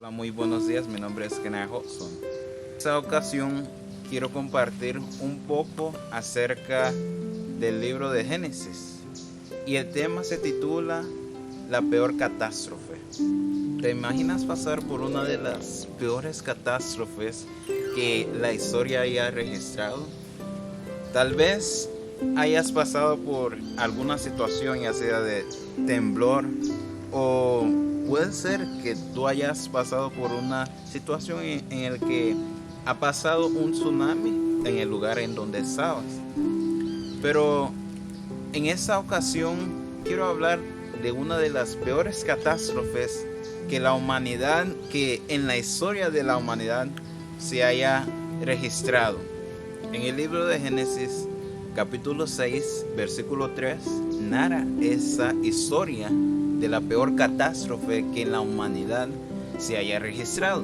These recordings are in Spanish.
Hola, muy buenos días, mi nombre es Kenneth Hodgson. En esta ocasión quiero compartir un poco acerca del libro de Génesis y el tema se titula La peor catástrofe. ¿Te imaginas pasar por una de las peores catástrofes que la historia haya registrado? Tal vez hayas pasado por alguna situación, ya sea de temblor, o puede ser que tú hayas pasado por una situación en la que ha pasado un tsunami en el lugar en donde estabas. Pero en esta ocasión quiero hablar de una de las peores catástrofes que en la historia de la humanidad se haya registrado. En el libro de Génesis, capítulo 6, versículo 3, narra esa historia de la peor catástrofe que en la humanidad se haya registrado.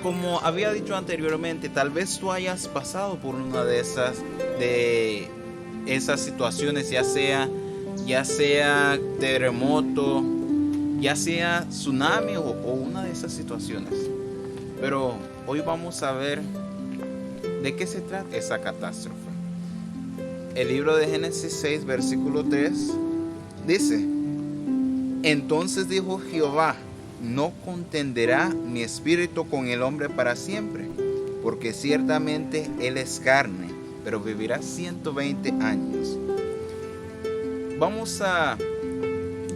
Como había dicho anteriormente, tal vez tú hayas pasado por una de esas situaciones, ya sea terremoto, ya sea tsunami o una de esas situaciones. Pero hoy vamos a ver de qué se trata esa catástrofe. El libro de Génesis 6, versículo 3 dice: Entonces dijo Jehová: no contenderá mi espíritu con el hombre para siempre, porque ciertamente él es carne, pero vivirá 120 años. Vamos a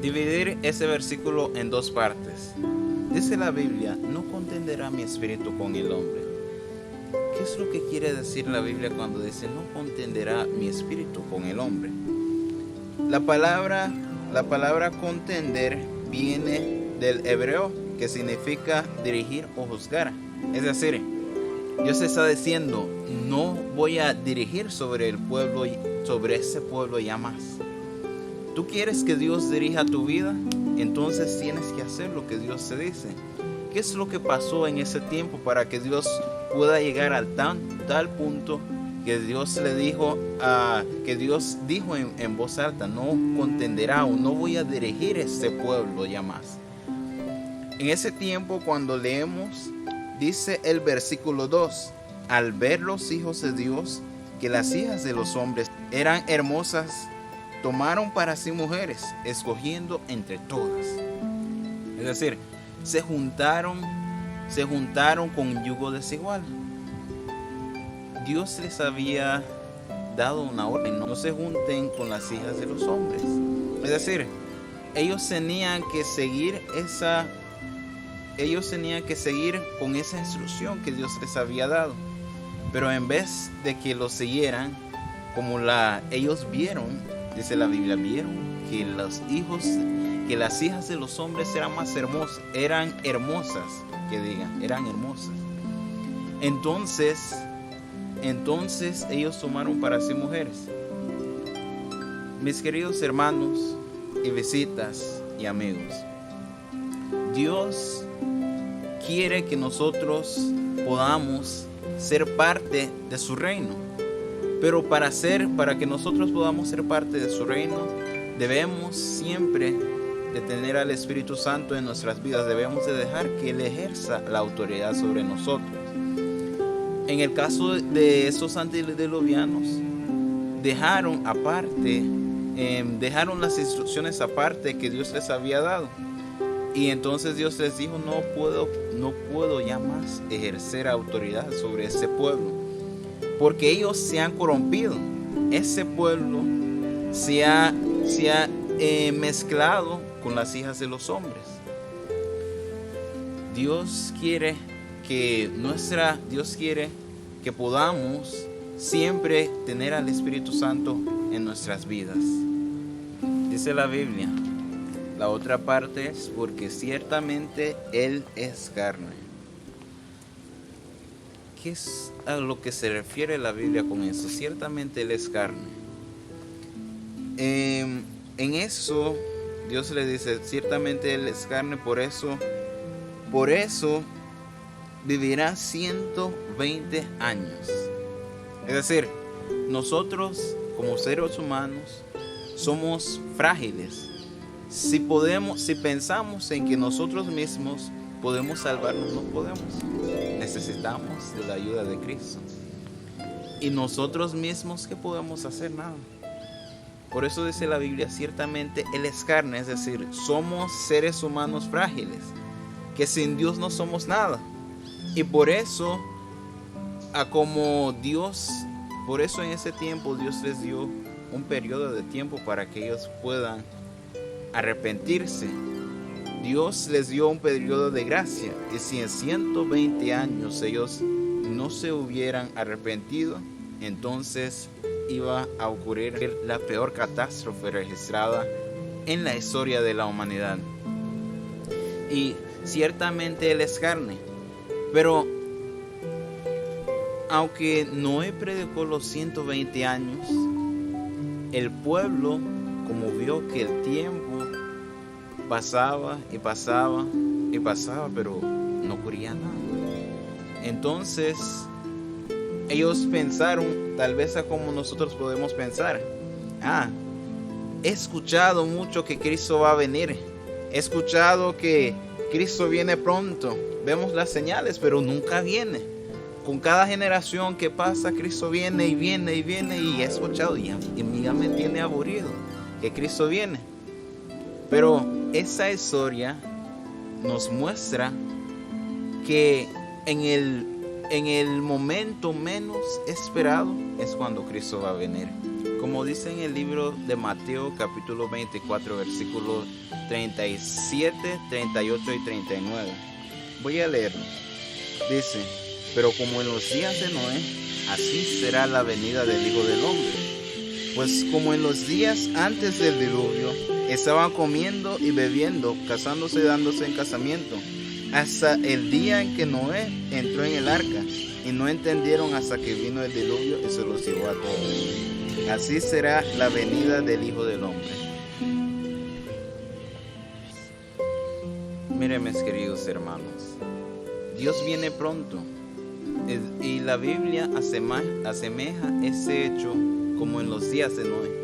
dividir ese versículo en dos partes. Dice la Biblia: no contenderá mi espíritu con el hombre. ¿Qué es lo que quiere decir la Biblia cuando dice no contenderá mi espíritu con el hombre? La palabra contender viene del hebreo, que significa dirigir o juzgar. Es decir, Dios está diciendo: no voy a dirigir sobre ese pueblo ya más. ¿Tú quieres que Dios dirija tu vida? Entonces tienes que hacer lo que Dios te dice. ¿Qué es lo que pasó en ese tiempo para que Dios pueda llegar al tal punto que Dios dijo en voz alta: no contenderá o no voy a dirigir este pueblo ya más? En ese tiempo, cuando leemos, dice el versículo 2: al ver los hijos de Dios que las hijas de los hombres eran hermosas, tomaron para sí mujeres, escogiendo entre todas. Es decir, se juntaron con yugo desigual. Dios les había dado una orden: no se junten con las hijas de los hombres. Es decir, ellos tenían que seguir con esa instrucción que Dios les había dado. Pero en vez de que lo siguieran, ellos vieron, dice la Biblia, que las hijas de los hombres eran más hermosas, eran hermosas. Entonces ellos tomaron para sí mujeres. Mis queridos hermanos y visitas y amigos, Dios quiere que nosotros podamos ser parte de su reino. Pero para que nosotros podamos ser parte de su reino, debemos siempre de tener al Espíritu Santo en nuestras vidas. Debemos de dejar que Él ejerza la autoridad sobre nosotros. En el caso de esos antediluvianos, dejaron las instrucciones aparte que Dios les había dado. Y entonces Dios les dijo: no puedo ya más ejercer autoridad sobre ese pueblo, porque ellos se han corrompido. Ese pueblo se ha mezclado con las hijas de los hombres. Dios quiere que podamos siempre tener al Espíritu Santo en nuestras vidas. Dice la Biblia, la otra parte es: porque ciertamente Él es carne. ¿Qué es a lo que se refiere la Biblia con eso? Ciertamente Él es carne. En eso Dios le dice: ciertamente Él es carne, por eso vivirá 120 años. Es decir, nosotros como seres humanos somos frágiles. Si pensamos en que nosotros mismos ¿Podemos salvarnos? No podemos. Necesitamos de la ayuda de Cristo. Y nosotros mismos, ¿qué podemos hacer? Nada. Por eso dice la Biblia, ciertamente Él es carne, es decir, somos seres humanos frágiles, que sin Dios no somos nada. Y por eso, por eso en ese tiempo Dios les dio un periodo de tiempo para que ellos puedan arrepentirse. Dios les dio un periodo de gracia, y si en 120 años ellos no se hubieran arrepentido, entonces iba a ocurrir la peor catástrofe registrada en la historia de la humanidad. Y ciertamente Él es carne, pero aunque Noé predicó los 120 años, el pueblo, como vio que el tiempo pasaba y pasaba y pasaba, pero no ocurría nada, entonces ellos pensaron, tal vez a como nosotros podemos pensar, he escuchado mucho que Cristo va a venir, he escuchado que Cristo viene pronto, vemos las señales, pero nunca viene. Con cada generación que pasa, Cristo viene y viene y viene, y he escuchado y ya me tiene aburrido que Cristo viene. Pero esa historia nos muestra que en el momento menos esperado es cuando Cristo va a venir. Como dice en el libro de Mateo capítulo 24 versículos 37, 38 y 39. Voy a leerlo. Dice: pero como en los días de Noé, así será la venida del Hijo del Hombre. Pues como en los días antes del diluvio, estaban comiendo y bebiendo, casándose y dándose en casamiento, hasta el día en que Noé entró en el arca, y no entendieron hasta que vino el diluvio y se los llevó a todos. Así será la venida del Hijo del Hombre. Miren, mis queridos hermanos, Dios viene pronto, y la Biblia asemeja ese hecho como en los días de Noé.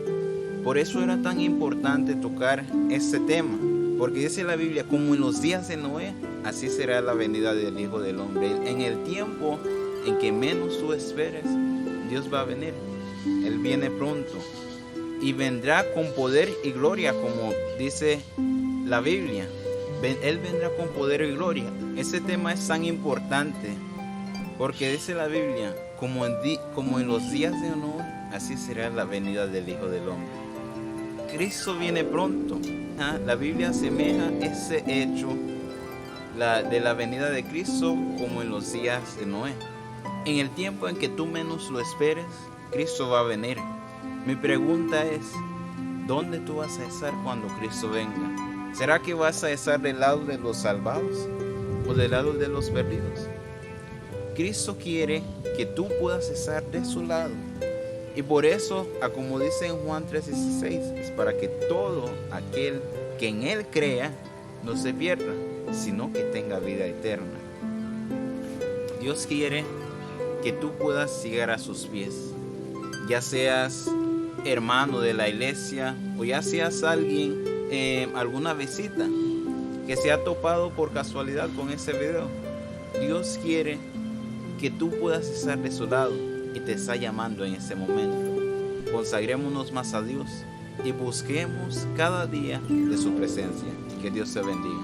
Por eso era tan importante tocar este tema, porque dice la Biblia, como en los días de Noé, así será la venida del Hijo del Hombre. En el tiempo en que menos tú esperes, Dios va a venir. Él viene pronto y vendrá con poder y gloria, como dice la Biblia. Él vendrá con poder y gloria. Ese tema es tan importante porque dice la Biblia, como en los días de Noé, así será la venida del Hijo del Hombre. Cristo viene pronto. La Biblia asemeja ese hecho de la venida de Cristo como en los días de Noé. En el tiempo en que tú menos lo esperes, Cristo va a venir. Mi pregunta es, ¿dónde tú vas a estar cuando Cristo venga? ¿Será que vas a estar del lado de los salvados o del lado de los perdidos? Cristo quiere que tú puedas estar de su lado. Y por eso, como dice en Juan 3:16, es para que todo aquel que en Él crea no se pierda, sino que tenga vida eterna. Dios quiere que tú puedas llegar a sus pies, ya seas hermano de la iglesia o ya seas alguien, alguna visita que se ha topado por casualidad con ese video. Dios quiere que tú puedas estar de su lado y te está llamando en ese momento. Consagrémonos más a Dios y busquemos cada día de su presencia. Que Dios te bendiga.